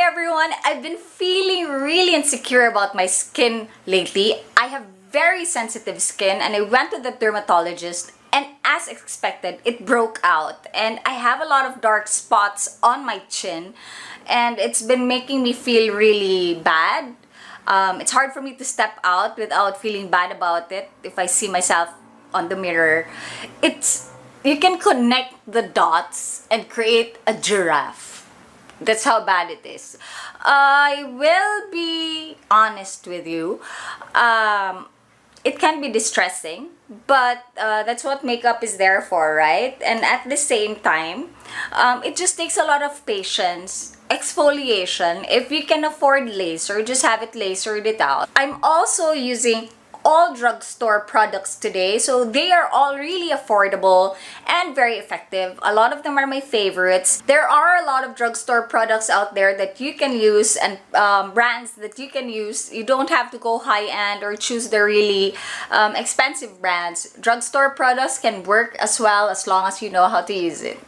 everyone! I've been feeling really insecure about my skin lately. I have very sensitive skin and I went to the dermatologist, and as expected, it broke out. And I have a lot of dark spots on my chin and it's been making me feel really bad. It's hard for me to step out without feeling bad about it if I see myself on the mirror. You can connect the dots and create a giraffe. That's how bad it is. I will be honest with you. It can be distressing, but that's what makeup is there for, right? And at the same time, it just takes a lot of patience. Exfoliation, if you can afford laser, just have it lasered it out. I'm also using all drugstore products today, so they are all really affordable and very effective. A lot of them are my favorites. There are a lot of drugstore products out there that you can use, and brands that you can use. You don't have to go high-end or choose the really expensive brands. Drugstore products can work as well as long as you know how to use it.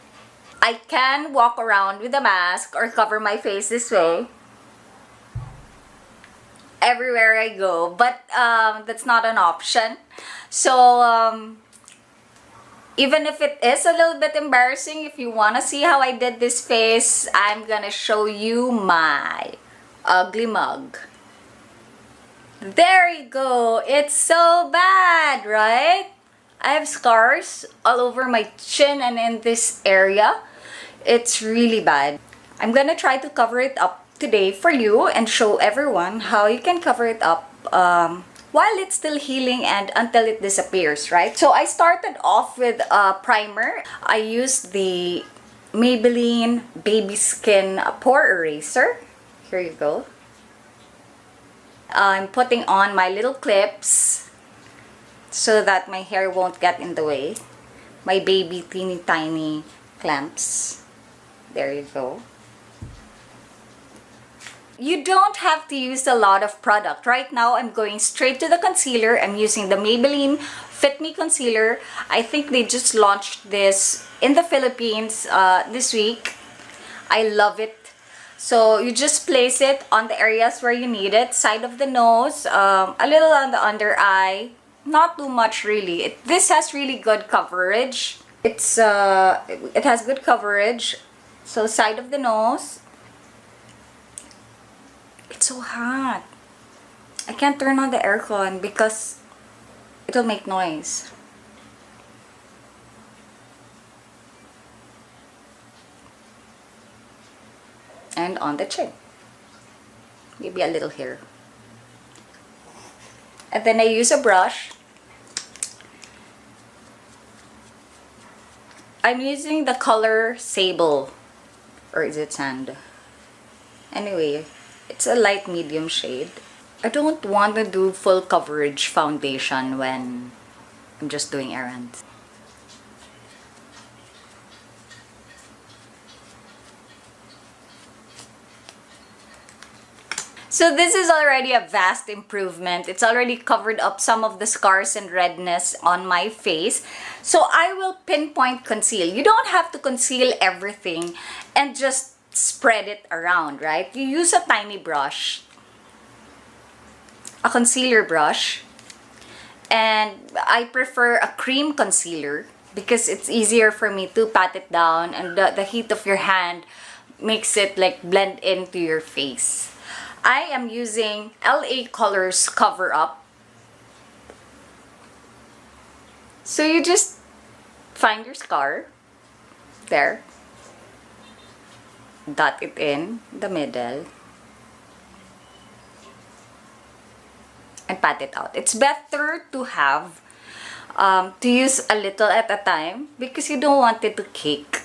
I can walk around with a mask or cover my face this way everywhere I go, but that's not an option. So even if it is a little bit embarrassing, if you want to see how I did this face, I'm gonna show you my ugly mug. There you go. It's so bad, right? I have scars all over my chin and in this area. It's really bad. I'm gonna try to cover it up today for you and show everyone how you can cover it up while it's still healing and until it disappears, right? So I started off with a primer. I used the Maybelline Baby Skin Pore Eraser. Here you go. I'm putting on my little clips so that my hair won't get in the way. My baby teeny tiny clamps. There you go. You don't have to use a lot of product. Right now, I'm going straight to the concealer. I'm using the Maybelline Fit Me Concealer. I think they just launched this in the Philippines this week. I love it. So you just place it on the areas where you need it. Side of the nose, a little on the under eye. Not too much really. This has really good coverage. It has good coverage. So side of the nose. It's so hot. I can't turn on the aircon because it'll make noise. And on the chin. Maybe a little here. And then I use a brush. I'm using the color Sable. Or is it Sand? Anyway, it's a light medium shade. I don't want to do full coverage foundation when I'm just doing errands. So this is already a vast improvement. It's already covered up some of the scars and redness on my face. So I will pinpoint conceal. You don't have to conceal everything and just spread it around, right? You use a tiny brush, a concealer brush, and I prefer a cream concealer because it's easier for me to pat it down, and the heat of your hand makes it like blend into your face. I am using LA Colors Cover Up. So you just find your scar there, dot it in the middle, and pat it out. It's better to have to use a little at a time because you don't want it to cake.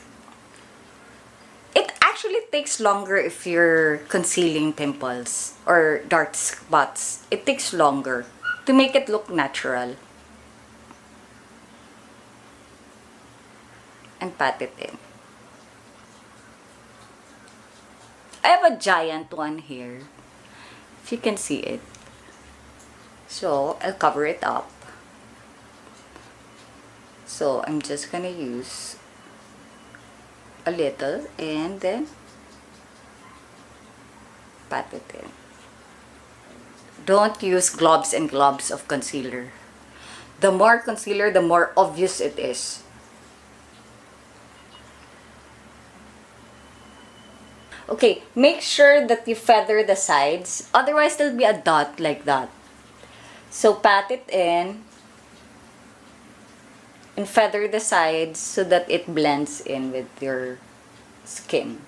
It actually takes longer if you're concealing pimples or dark spots. It takes longer to make it look natural. And pat it in. I have a giant one here, if you can see it. So I'll cover it up. So I'm just gonna use a little and then pat it in. Don't use globs and globs of concealer. The more concealer, the more obvious it is. Okay, make sure that you feather the sides. Otherwise, there'll be a dot like that. So, pat it in and feather the sides so that it blends in with your skin.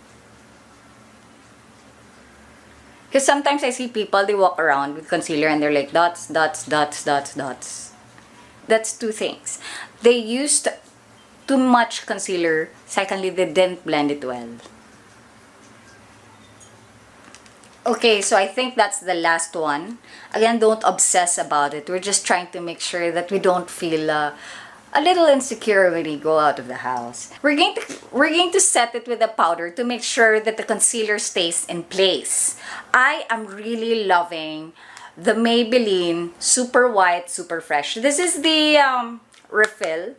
Because sometimes I see people, they walk around with concealer and they're like dots, dots, dots, dots, dots. That's two things. They used too much concealer. Secondly, they didn't blend it well. Okay, so I think that's the last one. Again, don't obsess about it. We're just trying to make sure that we don't feel a little insecure when we go out of the house. We're going to set it with a powder to make sure that the concealer stays in place. I am really loving the Maybelline Super White Super Fresh. This is the refill.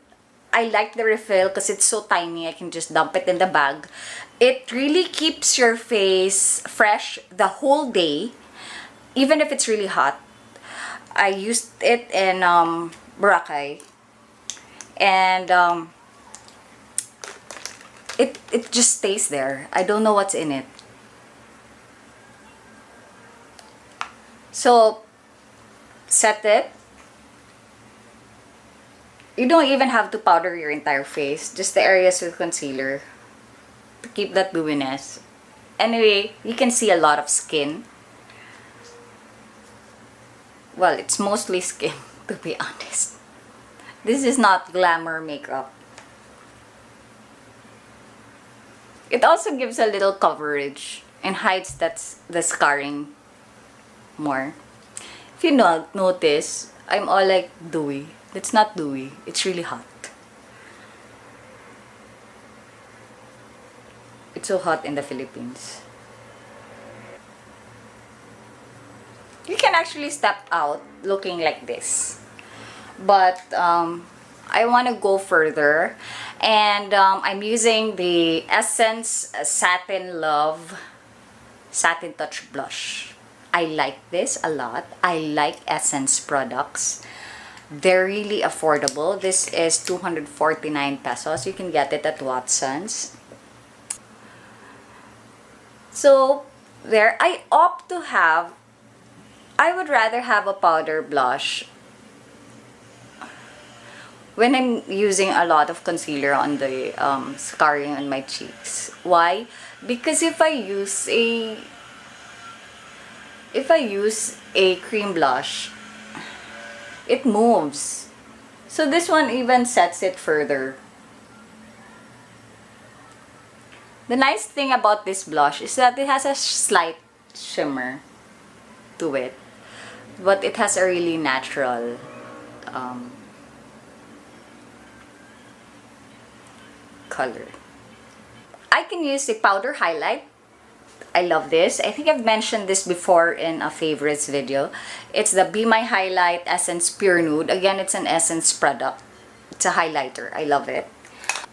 I like the refill because it's so tiny. I can just dump it in the bag. It really keeps your face fresh the whole day, even if it's really hot. I used it in Boracay, and it just stays there. I don't know what's in it. So, set it. You don't even have to powder your entire face, just the areas with concealer to keep that dewiness. Anyway, you can see a lot of skin. Well, it's mostly skin, to be honest. This is not glamour makeup. It also gives a little coverage and hides the scarring more. If you notice, I'm all like dewy. It's not dewy. It's really hot. It's so hot in the Philippines. You can actually step out looking like this. But I want to go further. And I'm using the Essence Satin Love Satin Touch Blush. I like this a lot. I like Essence products. They're really affordable. This is 249 pesos. You can get it at Watson's. So, there, I would rather have a powder blush when I'm using a lot of concealer on the scarring on my cheeks. Why? Because if I use a cream blush, it moves. So this one even sets it further. The nice thing about this blush is that it has a slight shimmer to it, but it has a really natural color. I can use a powder highlight. I love this. I think I've mentioned this before in a favorites video. It's the Be My Highlight Essence Pure Nude. Again, it's an Essence product. It's a highlighter. I love it.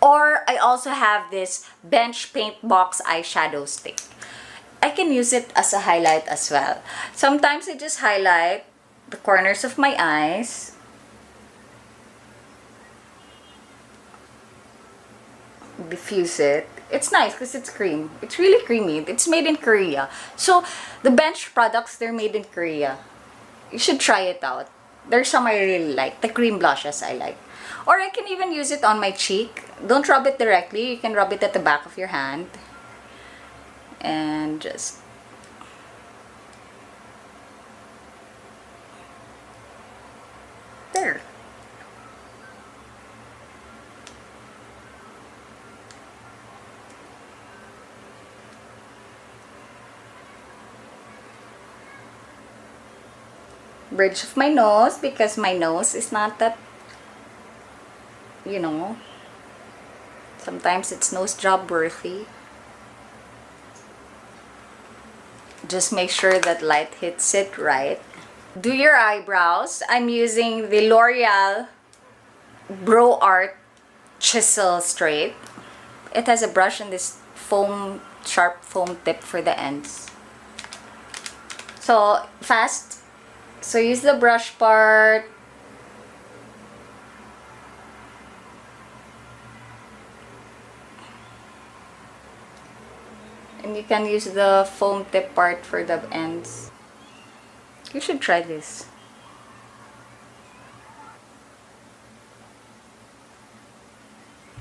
Or I also have this Bench Paintbox eyeshadow stick. I can use it as a highlight as well. Sometimes I just highlight the corners of my eyes. Diffuse it. It's nice because it's cream. It's really creamy. It's made in Korea. So, the Bench products, they're made in Korea. You should try it out. There's some I really like. The cream blushes I like. Or I can even use it on my cheek. Don't rub it directly. You can rub it at the back of your hand. And just... there. Bridge of my nose, because my nose is not that, you know, sometimes it's nose job worthy. Just make sure that light hits it right. Do your eyebrows. I'm using the L'Oreal Brow Art Chisel Straight. It has a brush and this foam, sharp foam tip for the ends. So, fast. So, use the brush part. And you can use the foam tip part for the ends. You should try this.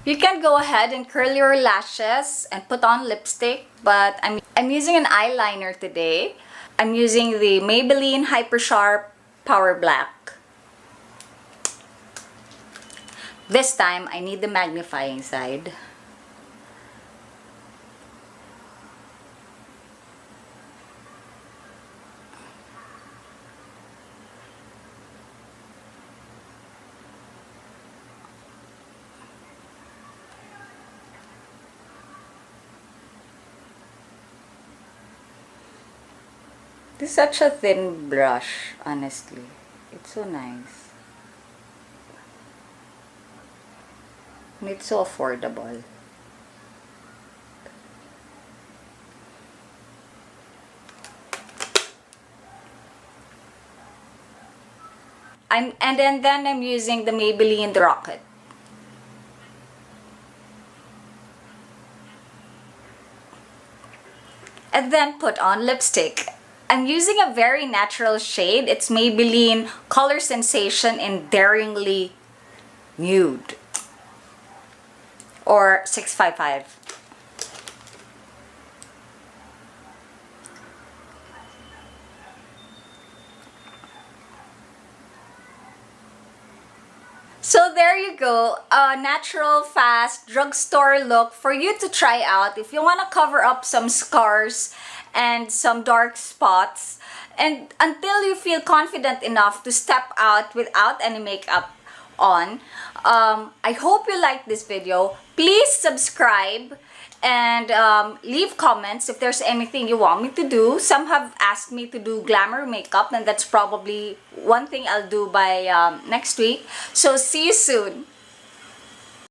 You can go ahead and curl your lashes and put on lipstick, but I'm using an eyeliner today. I'm using the Maybelline Hyper Sharp Power Black. This time, I need the magnifying side. This is such a thin brush, honestly. It's so nice. And it's so affordable. Then I'm using the Maybelline Rocket. And then put on lipstick. I'm using a very natural shade. It's Maybelline Color Sensation in Daringly Nude. Or 655. So there you go, a natural, fast drugstore look for you to try out if you want to cover up some scars and some dark spots, and until you feel confident enough to step out without any makeup on. I hope you liked this video. Please subscribe and leave comments if there's anything you want me to do. Some have asked me to do glamour makeup, and that's probably one thing I'll do by next week. So see you soon.